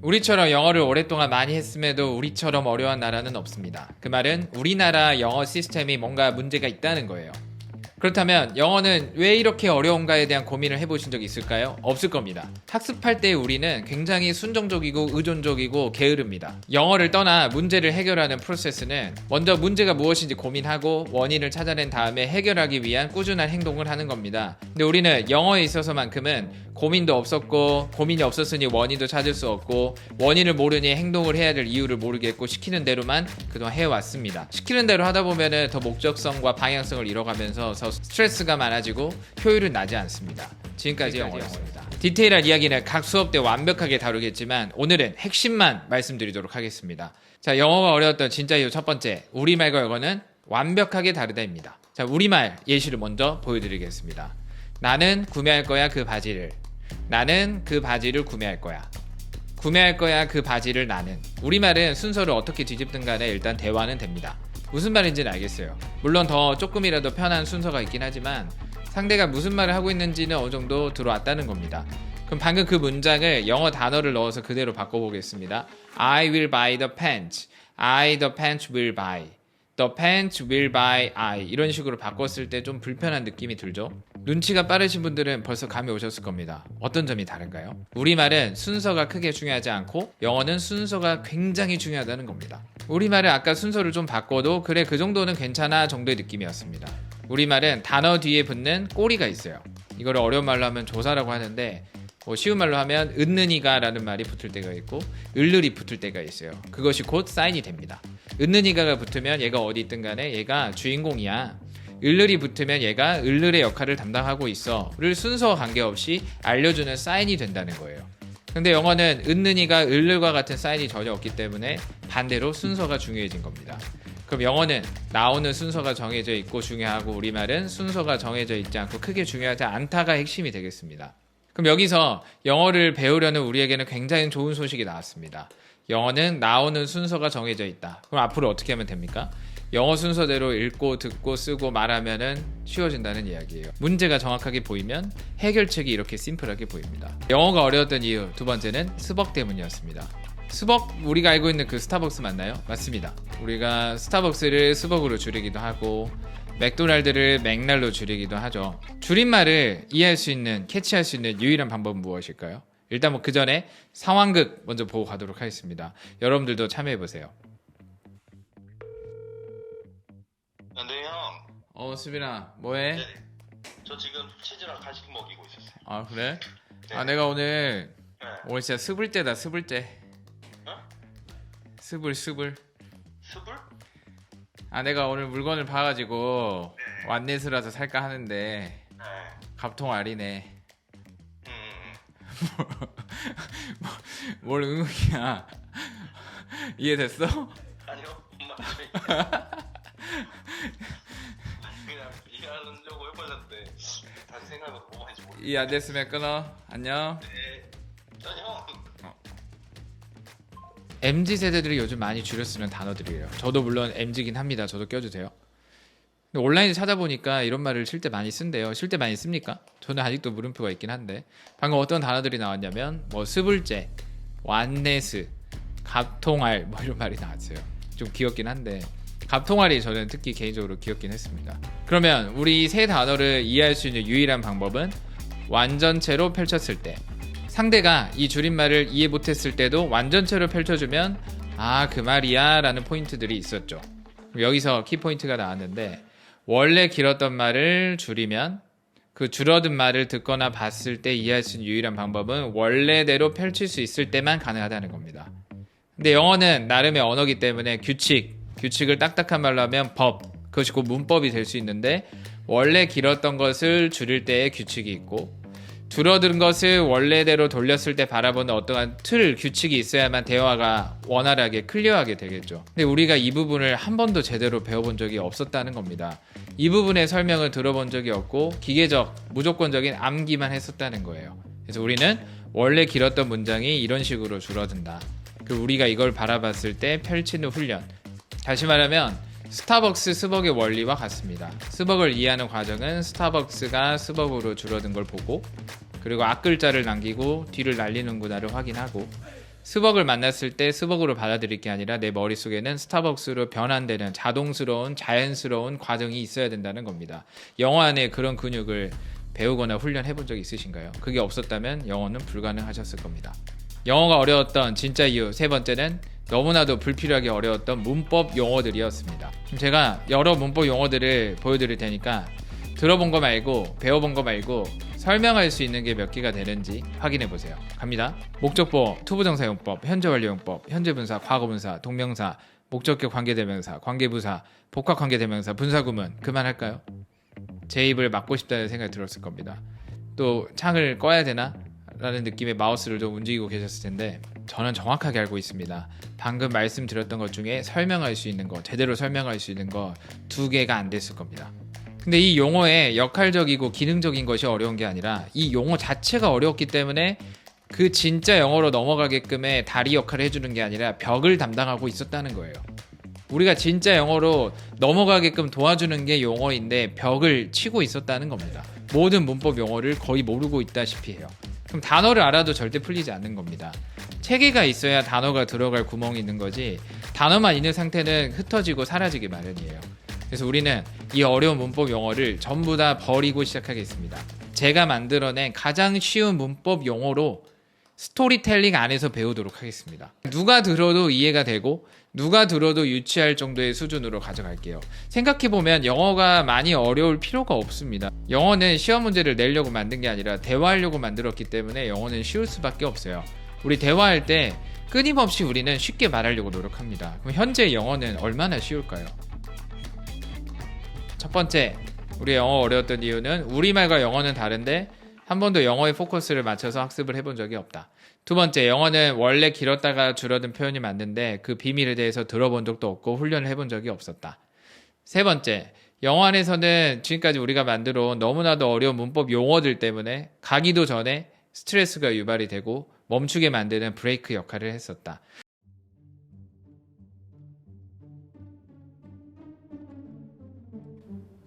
우리처럼 영어를 오랫동안 많이 했음에도 우리처럼 어려운 나라는 없습니다. 그 말은 우리나라 영어 시스템이 뭔가 문제가 있다는 거예요. 그렇다면 영어는 왜 이렇게 어려운가에 대한 고민을 해보신 적 있을까요? 없을 겁니다. 학습할 때 우리는 굉장히 순정적이고 의존적이고 게으릅니다. 영어를 떠나 문제를 해결하는 프로세스는 먼저 문제가 무엇인지 고민하고 원인을 찾아낸 다음에 해결하기 위한 꾸준한 행동을 하는 겁니다. 근데 우리는 영어에 있어서만큼은 고민도 없었고 고민이 없었으니 원인도 찾을 수 없고 원인을 모르니 행동을 해야 될 이유를 모르겠고 시키는 대로만 그동안 해왔습니다. 시키는 대로 하다 보면은 더 목적성과 방향성을 잃어가면서 더 스트레스가 많아지고 효율은 나지 않습니다. 지금까지 영어였습니다. 디테일한 이야기는 각 수업 때 완벽하게 다루겠지만 오늘은 핵심만 말씀드리도록 하겠습니다. 자, 영어가 어려웠던 진짜 이유 첫 번째, 우리말과 영어는 완벽하게 다르다입니다. 자, 우리말 예시를 먼저 보여드리겠습니다. 나는 구매할 거야 그 바지를. 나는 그 바지를 구매할 거야. 구매할 거야 그 바지를 나는. 우리말은 순서를 어떻게 뒤집든 간에 일단 대화는 됩니다. 무슨 말인지는 알겠어요. 물론 더 조금이라도 편한 순서가 있긴 하지만 상대가 무슨 말을 하고 있는지는 어느 정도 들어왔다는 겁니다. 그럼 방금 그 문장을 영어 단어를 넣어서 그대로 바꿔보겠습니다. I will buy the pants. the pants will buy. The pants will buy I. 이런 식으로 바꿨을 때 좀 불편한 느낌이 들죠? 눈치가 빠르신 분들은 벌써 감이 오셨을 겁니다. 어떤 점이 다른가요? 우리말은 순서가 크게 중요하지 않고 영어는 순서가 굉장히 중요하다는 겁니다. 우리말은 아까 순서를 좀 바꿔도 그래 그 정도는 괜찮아 정도의 느낌이었습니다. 우리말은 단어 뒤에 붙는 꼬리가 있어요. 이거를 어려운 말로 하면 조사라고 하는데 쉬운 말로 하면 은느니가 라는 말이 붙을 때가 있고 을르리 붙을 때가 있어요. 그것이 곧 사인이 됩니다. 은느니가가 붙으면 얘가 어디 있든 간에 얘가 주인공이야. 을르리 붙으면 얘가 을르의 역할을 담당하고 있어 를 순서와 관계없이 알려주는 사인이 된다는 거예요. 근데 영어는 은느니가 을르과 같은 사인이 전혀 없기 때문에 반대로 순서가 중요해진 겁니다. 그럼 영어는 나오는 순서가 정해져 있고 중요하고 우리말은 순서가 정해져 있지 않고 크게 중요하지 않다가 핵심이 되겠습니다. 그럼 여기서 영어를 배우려는 우리에게는 굉장히 좋은 소식이 나왔습니다. 영어는 나오는 순서가 정해져 있다. 그럼 앞으로 어떻게 하면 됩니까? 영어 순서대로 읽고 듣고 쓰고 말하면은 쉬워진다는 이야기예요. 문제가 정확하게 보이면 해결책이 이렇게 심플하게 보입니다. 영어가 어려웠던 이유 두 번째는 스벅 때문이었습니다. 스벅, 우리가 알고 있는 그 스타벅스 맞나요? 맞습니다. 우리가 스타벅스를 스벅으로 줄이기도 하고 맥도날드를 맥날로 줄이기도 하죠. 줄임말을 이해할 수 있는, 캐치할 수 있는 유일한 방법은 무엇일까요? 일단 그 전에 상황극 먼저 보고 가도록 하겠습니다. 여러분들도 참여해보세요. 네, 형. 수빈아, 뭐해? 네. 저 지금 치즈랑 간식 먹이고 있었어요. 아, 그래? 네. 내가 오늘 네. 진짜 스불때다, 스불때. 어? 스불. 스불? 내가 오늘 물건을 봐가지고 네. 완넷으라서 살까 하는데 네. 갑통 알이네. 음. 뭘 응응이야? 이해됐어? 아니요, 엄마 그냥 이해하려고 해봤는데 다시 생각해보면 뭐 하는지 모르겠어요. 이해 안 됐으면 끊어. 안녕. 네. 형. MZ 세대들이 요즘 많이 줄여 쓰는 단어들이에요. 저도 물론 MZ긴 합니다. 저도 껴주세요. 근데 온라인에 찾아보니까 이런 말을 쉴 때 많이 쓴대요. 쉴 때 많이 씁니까? 저는 아직도 물음표가 있긴 한데 방금 어떤 단어들이 나왔냐면 스불제, 완네스, 갑통알 이런 말이 나왔어요. 좀 귀엽긴 한데 갑통알이 저는 특히 개인적으로 귀엽긴 했습니다. 그러면 우리 세 단어를 이해할 수 있는 유일한 방법은 완전체로 펼쳤을 때, 상대가 이 줄임말을 이해 못했을 때도 완전체로 펼쳐주면 그 말이야 라는 포인트들이 있었죠. 여기서 키포인트가 나왔는데 원래 길었던 말을 줄이면 그 줄어든 말을 듣거나 봤을 때 이해할 수 있는 유일한 방법은 원래대로 펼칠 수 있을 때만 가능하다는 겁니다. 근데 영어는 나름의 언어기 때문에 규칙을 딱딱한 말로 하면 법, 그것이 곧 문법이 될 수 있는데 원래 길었던 것을 줄일 때의 규칙이 있고 줄어든 것을 원래대로 돌렸을 때 바라보는 어떠한 규칙이 있어야만 대화가 원활하게 클리어하게 되겠죠. 근데 우리가 이 부분을 한 번도 제대로 배워본 적이 없었다는 겁니다. 이 부분의 설명을 들어본 적이 없고 기계적, 무조건적인 암기만 했었다는 거예요. 그래서 우리는 원래 길었던 문장이 이런 식으로 줄어든다. 우리가 이걸 바라봤을 때 펼치는 훈련. 다시 말하면 스타벅스 스벅의 원리와 같습니다. 스벅을 이해하는 과정은 스타벅스가 스벅으로 줄어든 걸 보고 그리고 앞글자를 남기고 뒤를 날리는구나를 확인하고 스벅을 만났을 때 스벅으로 받아들일 게 아니라 내 머릿속에는 스타벅스로 변환되는 자동스러운 자연스러운 과정이 있어야 된다는 겁니다. 영어 안에 그런 근육을 배우거나 훈련해 본 적 있으신가요? 그게 없었다면 영어는 불가능하셨을 겁니다. 영어가 어려웠던 진짜 이유 세 번째는 너무나도 불필요하게 어려웠던 문법 용어들이었습니다. 제가 여러 문법 용어들을 보여드릴 테니까 들어본 거 말고 배워본 거 말고 설명할 수 있는 게 몇 개가 되는지 확인해 보세요. 갑니다. 목적보, 투부정사용법, 현재완료용법, 현재분사, 과거분사, 동명사, 목적격 관계대명사, 관계부사, 복합관계대명사, 분사구문. 그만할까요? 제 입을 막고 싶다는 생각이 들었을 겁니다. 또 창을 꺼야 되나? 라는 느낌의 마우스를 좀 움직이고 계셨을 텐데 저는 정확하게 알고 있습니다. 방금 말씀드렸던 것 중에 설명할 수 있는 거, 제대로 설명할 수 있는 거 2개가 안 됐을 겁니다. 근데 이 용어의 역할적이고 기능적인 것이 어려운 게 아니라 이 용어 자체가 어려웠기 때문에 그 진짜 영어로 넘어가게끔의 다리 역할을 해주는 게 아니라 벽을 담당하고 있었다는 거예요. 우리가 진짜 영어로 넘어가게끔 도와주는 게 용어인데 벽을 치고 있었다는 겁니다. 모든 문법 용어를 거의 모르고 있다시피 해요. 그럼 단어를 알아도 절대 풀리지 않는 겁니다. 체계가 있어야 단어가 들어갈 구멍이 있는 거지 단어만 있는 상태는 흩어지고 사라지기 마련이에요. 그래서 우리는 이 어려운 문법 용어를 전부 다 버리고 시작하겠습니다. 제가 만들어낸 가장 쉬운 문법 용어로 스토리텔링 안에서 배우도록 하겠습니다. 누가 들어도 이해가 되고 누가 들어도 유치할 정도의 수준으로 가져갈게요. 생각해보면 영어가 많이 어려울 필요가 없습니다. 영어는 시험 문제를 내려고 만든 게 아니라 대화하려고 만들었기 때문에 영어는 쉬울 수밖에 없어요. 우리 대화할 때 끊임없이 우리는 쉽게 말하려고 노력합니다. 그럼 현재 영어는 얼마나 쉬울까요? 첫 번째, 우리 영어 어려웠던 이유는 우리말과 영어는 다른데 한 번도 영어에 포커스를 맞춰서 학습을 해본 적이 없다. 두 번째, 영어는 원래 길었다가 줄어든 표현이 많은데 그 비밀에 대해서 들어본 적도 없고 훈련을 해본 적이 없었다. 세 번째, 영어 안에서는 지금까지 우리가 만들어 온 너무나도 어려운 문법 용어들 때문에 가기도 전에 스트레스가 유발이 되고 멈추게 만드는 브레이크 역할을 했었다.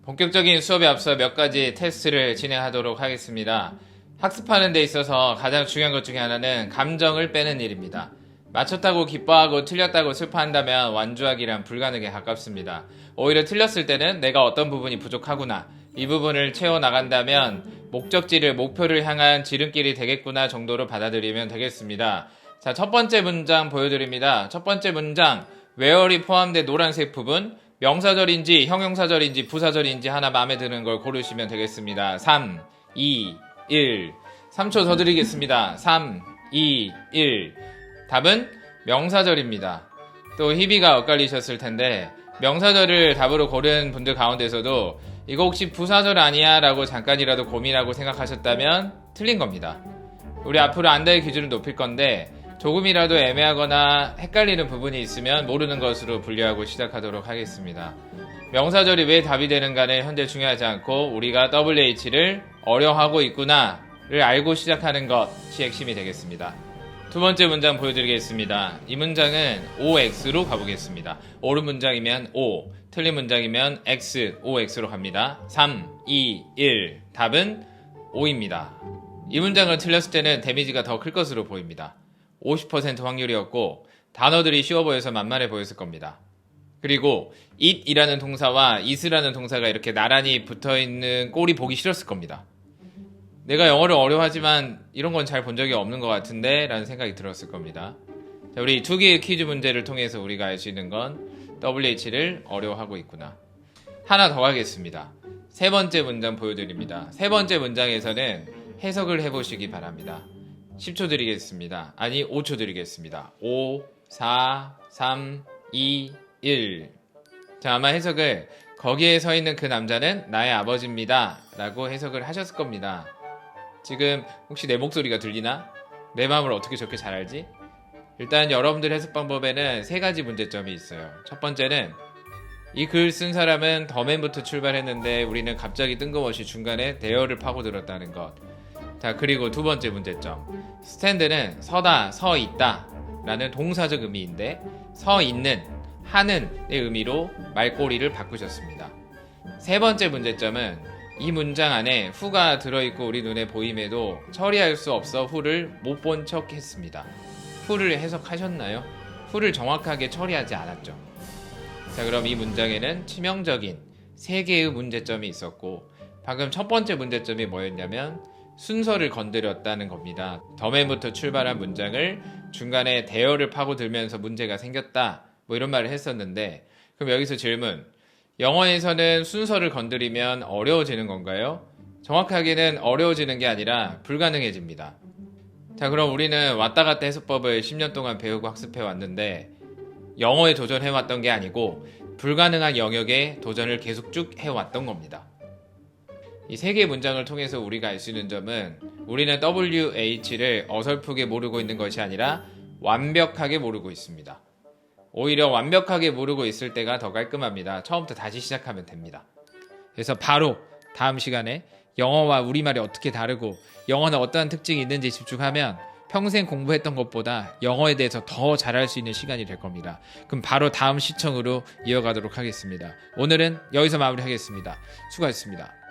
본격적인 수업에 앞서 몇 가지 테스트를 진행하도록 하겠습니다. 학습하는 데 있어서 가장 중요한 것 중에 하나는 감정을 빼는 일입니다. 맞췄다고 기뻐하고 틀렸다고 슬퍼한다면 완주하기란 불가능에 가깝습니다. 오히려 틀렸을 때는 내가 어떤 부분이 부족하구나, 이 부분을 채워나간다면 목적지를 목표를 향한 지름길이 되겠구나 정도로 받아들이면 되겠습니다. 자, 첫 번째 문장 보여드립니다. 첫 번째 문장, where이 포함된 노란색 부분, 명사절인지 형용사절인지 부사절인지 하나 마음에 드는 걸 고르시면 되겠습니다. 3, 2, 1. 3초 더 드리겠습니다. 3, 2, 1. 답은 명사절입니다. 또 희비가 엇갈리셨을 텐데 명사절을 답으로 고른 분들 가운데서도 이거 혹시 부사절 아니야? 라고 잠깐이라도 고민하고 생각하셨다면 틀린 겁니다. 우리 앞으로 안다의 기준을 높일 건데 조금이라도 애매하거나 헷갈리는 부분이 있으면 모르는 것으로 분류하고 시작하도록 하겠습니다. 명사절이 왜 답이 되는가는 현재 중요하지 않고 우리가 WH를 어려워하고 있구나를 알고 시작하는 것이 핵심이 되겠습니다. 두 번째 문장 보여드리겠습니다. 이 문장은 OX로 가보겠습니다. 옳은 문장이면 O, 틀린 문장이면 X, OX로 갑니다. 3, 2, 1. 답은 O입니다. 이 문장을 틀렸을 때는 데미지가 더 클 것으로 보입니다. 50% 확률이었고 단어들이 쉬워 보여서 만만해 보였을 겁니다. 그리고 it이라는 동사와 is라는 동사가 이렇게 나란히 붙어있는 꼴이 보기 싫었을 겁니다. 내가 영어를 어려워하지만 이런 건 잘 본 적이 없는 것 같은데 라는 생각이 들었을 겁니다. 자, 우리 두 개의 퀴즈 문제를 통해서 우리가 알 수 있는 건 WH를 어려워하고 있구나. 하나 더 하겠습니다. 세 번째 문장 보여드립니다. 세 번째 문장에서는 해석을 해보시기 바랍니다. 10초 드리겠습니다. 아니 5초 드리겠습니다. 5, 4, 3, 2, 1. 자, 아마 해석을 거기에 서 있는 그 남자는 나의 아버지입니다 라고 해석을 하셨을 겁니다. 지금 혹시 내 목소리가 들리나? 내 마음을 어떻게 저렇게 잘 알지? 일단 여러분들 해석 방법에는 세 가지 문제점이 있어요. 첫 번째는 이 글 쓴 사람은 더맨부터 출발했는데 우리는 갑자기 뜬금없이 중간에 대어를 파고들었다는 것. 자, 그리고 두 번째 문제점, 스탠드는 서다, 서 있다 라는 동사적 의미인데 서 있는, 하는의 의미로 말꼬리를 바꾸셨습니다. 세 번째 문제점은 이 문장 안에 후가 들어있고 우리 눈에 보임에도 처리할 수 없어 후를 못 본 척 했습니다. who를 해석하셨나요? who를 정확하게 처리하지 않았죠. 자, 그럼 이 문장에는 치명적인 3개의 문제점이 있었고, 방금 첫 번째 문제점이 뭐였냐면 순서를 건드렸다는 겁니다. 더맨부터 출발한 문장을 중간에 대어를 파고들면서 문제가 생겼다, 뭐 이런 말을 했었는데, 그럼 여기서 질문, 영어에서는 순서를 건드리면 어려워지는 건가요? 정확하게는 어려워지는 게 아니라 불가능해집니다. 자, 그럼 우리는 왔다 갔다 해석법을 10년 동안 배우고 학습해 왔는데 영어에 도전해 왔던 게 아니고 불가능한 영역에 도전을 계속 쭉 해왔던 겁니다. 이 3개의 문장을 통해서 우리가 알 수 있는 점은 우리는 WH를 어설프게 모르고 있는 것이 아니라 완벽하게 모르고 있습니다. 오히려 완벽하게 모르고 있을 때가 더 깔끔합니다. 처음부터 다시 시작하면 됩니다. 그래서 바로 다음 시간에 영어와 우리말이 어떻게 다르고 영어는 어떠한 특징이 있는지 집중하면 평생 공부했던 것보다 영어에 대해서 더 잘할 수 있는 시간이 될 겁니다. 그럼 바로 다음 시청으로 이어가도록 하겠습니다. 오늘은 여기서 마무리하겠습니다. 수고하셨습니다.